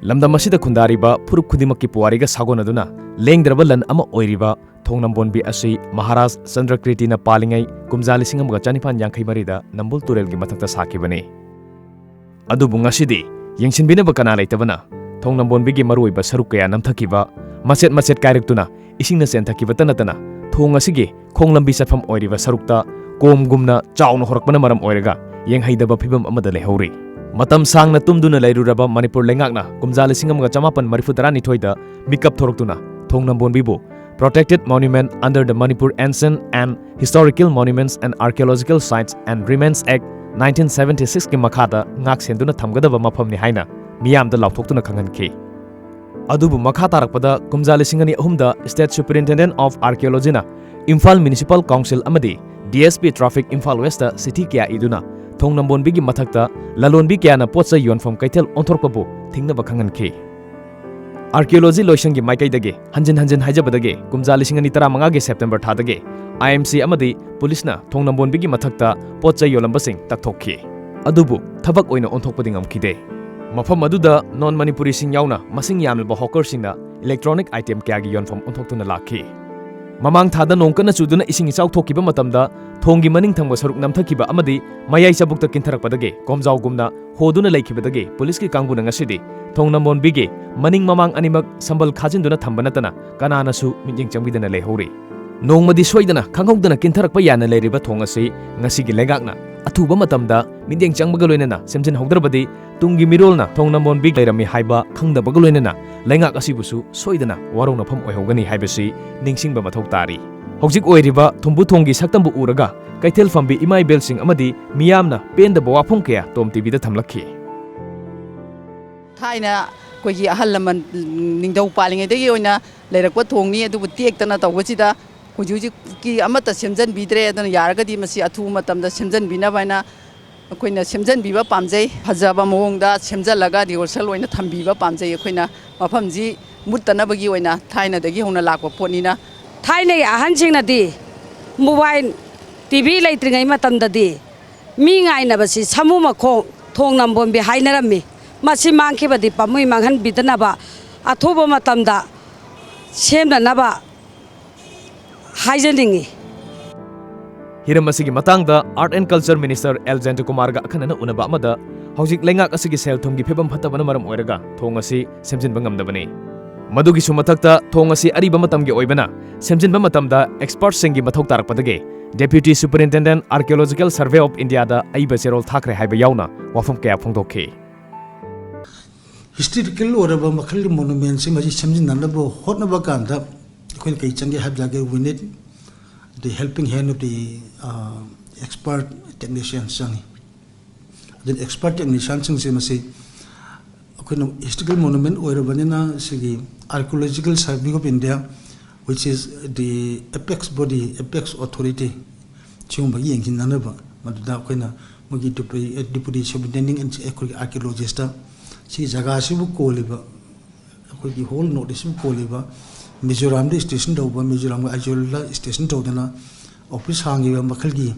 lamdam asida khundariba phuruk khudimaki puariga sagonaduna lengdraba lan ama oiriba thongnambonbi asi Maharaj Chandrakriti na palingai kumjali singam ga chanifan yankhai marida nambul turel gi mathakta sakibani adubu ngasidi yengsinbina ba kana leitabana thongnambonbi gi maruiba saruk kaya namthakiba macet kairiktuna isingna senthakiba tanatana thong asigi khonglambi satfam oiriba sarukta komgumna chawna horakpana maram oiraga yenghaidaba phibam amada lehori matam sangna tumduna leiruraba Manipur lengakna kumjali singam ga chamapan marifutara nithoida mikap thoroktuna thongnambonbibu protected monument under the Manipur Ancient and Historical Monuments and Archaeological Sites and Remains Act 1976 ki makhada ngak senduna thamgadaba mafamni haina miyamda lauthoktuna khanganki adubu makha tarakpada kumjali singani ahumda State Superintendent of Archaeology na Imphal Municipal Council amadi DSP Traffic Imphal West city kya iduna thongnambonbi gi mathakta lalonbi kya na potsa yonfam kaithel onthorpabu thingnaba khanganki Archaeology loisang gi maikaidage hanjin haijabadage kumjali singani 15 gi September thadage IMC amadi police na thongnambonbi gi mathakta potsa yolambasing takthokki adubu thabak oina onthokpadi ngamkide mafam aduda non manipuri sing yauna masing yamlba hawker singna electronic item kya gi yonfam onthoktuna lakhi mamang thada nongkana chuduna ising ichau thokiba matamda thongi maning thangba saruk namthakiba amadi mayai sabukta kintharakpadage komjau gumna hoduna laikibadage police ki kangbuna ngasidi thongnambonbi gi maning mamang animak sambal khajinduna thambanatana kanana su minjing changbidana lehori nongmadi soidana khanghaudana kintharakpa yana leiriba thongasi ngasigi legakna athuba matamda minjing changbaga loinana semjin hogdrabadi tungi mirolna thongnambonbi leirami haiba khangdabaga loinana lengak asibusu soidana warona pham oihogani haibasi ningsingba mathau tari hojik oiriba thumbu thongi saktambu uraga kaithel fambi imai belsing amadi miyamna pendaba wafum kya tom tv da thamlakhi thaina koigi ahal laman ningdau palingai degi oina leirakwa thongni adubu tektana tawbachida hujuji ki amata semjan bidre adana yaragadi masi athu matamda semjan bina baina akoina semjan biba pamjai phajaba mawongda semjalaga rehearsal oina thambiba pamjai akoina mafamji muttana bagi oina thaina dagi hona lakwa potnina thaina ahan singnadi mobile tv leitringai matamdadi mi ngaina basi samu makhong thongnambonbi hainarami masi mangkhibadi pamui manghan bidanaba athuba matamda semdanaba haijaningi hiram asigi matangda Art and Culture Minister L. Jayantakumar ga akhanana unaba amada hojik lengak asigi sel thumgi phebam phatabana maram oiraga thong asi semjinba ngamdabani madugi sumathakta thong asi ariba matamgi oibana semjinba matamda expert singi mathok tarakpadage Deputy Superintendent Archaeological Survey of India da aiba serol thakre haiba yauna wafam kaya phongdokhi historical oraba makhali monuments maji semjinanabo hotnaba kanda akoin kai changi habjage we need the helping hand of the expert technicians sangi the expert technicians sing se akoin historical monument oirabanina sigi Archaeological Survey of India which is the apex body apex authority chungba yengin nanaba maduda akoina mugi deputy superintendent and archaeologist si jaga sibu koliba akoi ki whole notice bu koliba Mizoram de station dauba Mizoram ajola station daudana office hangiba makhalgi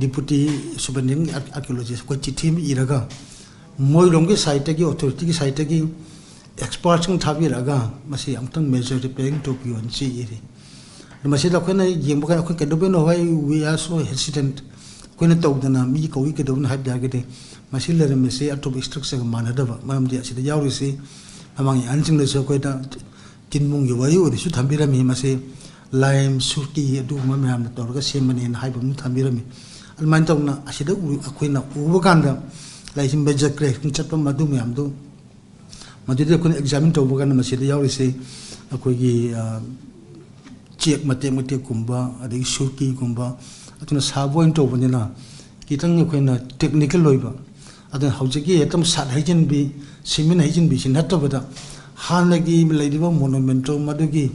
deputy superintendent archaeologist ko chithi mi iraga moi romge site gi authority gi site gi experts ng thabi raga masi amtang major repairing to pion chi iri masi da khona yeng ba khon kedo no why we are so hesitant khona tawdana mi ko wi kedo na habya gede masi lere mesi atop structure manada ba mam dia sida yawri si amang anjing le so ko da tinmung yu wayu ri su thambirami masi lime surki adu ma mam na torga semani na haibam thambirami alman tawna asida akoina uba kanda laisim major crack chatpa madu mam do madide kun examine to bukan masih yawri se akogi check mate kumba adi surki kumba atuna saboin to banina kitang koina technical loiba adan haujagi etam sat hajin bi simin hajin bi sin hatta bada hanagi laidiba monument to madugi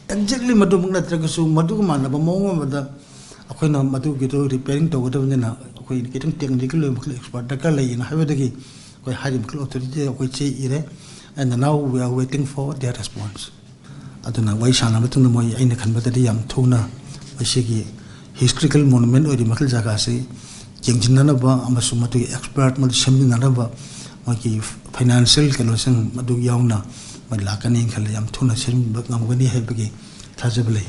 exactly madu mungna tragasu madu mana ba mongo bada akoina madu gitu repairing to goda banina akoi kitang technical loiba expert da kala ina habedagi koi hajim klo authority akoi che ire and now we are waiting for their response aduna wai sana batuna moi aina khanbadadi yam thuna asigi historical monument ori makal jaga se jengjinana ba amasu matu expert mal semjinana ba ꯃꯣꯏꯒꯤ financial ꯀꯩꯅꯣꯁꯤꯡ ꯃꯗꯨ ꯌꯥꯎꯅ ꯃꯣꯏ ꯂꯥꯛꯀꯅꯤ ꯈꯜꯂꯦ ꯌꯥꯝ ꯊꯨꯅ ꯁꯦꯝꯕ ꯉꯝꯒꯅꯤ ꯍꯥꯏꯕꯒꯤ ꯊꯥꯖꯕ ꯂꯩ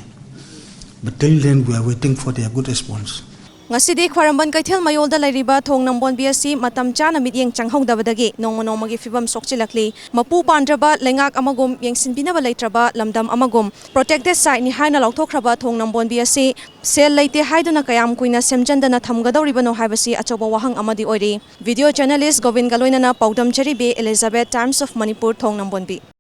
but till then we are waiting for their good response. Ngasidi Khwaramban Kaithel Mayolda Lairiba Thong Nambonbi asi matam chana mityeng changhongdabadagi nongma nongmagi fibam sokchilakli mapu pandraba lengak amagum yengsinbinaba leitraba lamdam amagum protected site ni haina lauthokraba Thong Nambonbi asi sel leite haiduna kayam kuina semjandana thamgadoribano haibasi achoba wahang amadi oiri video journalist Govind Galoinana Paudam Jaribe Elizabeth Times of Manipur Thong Nambonbi.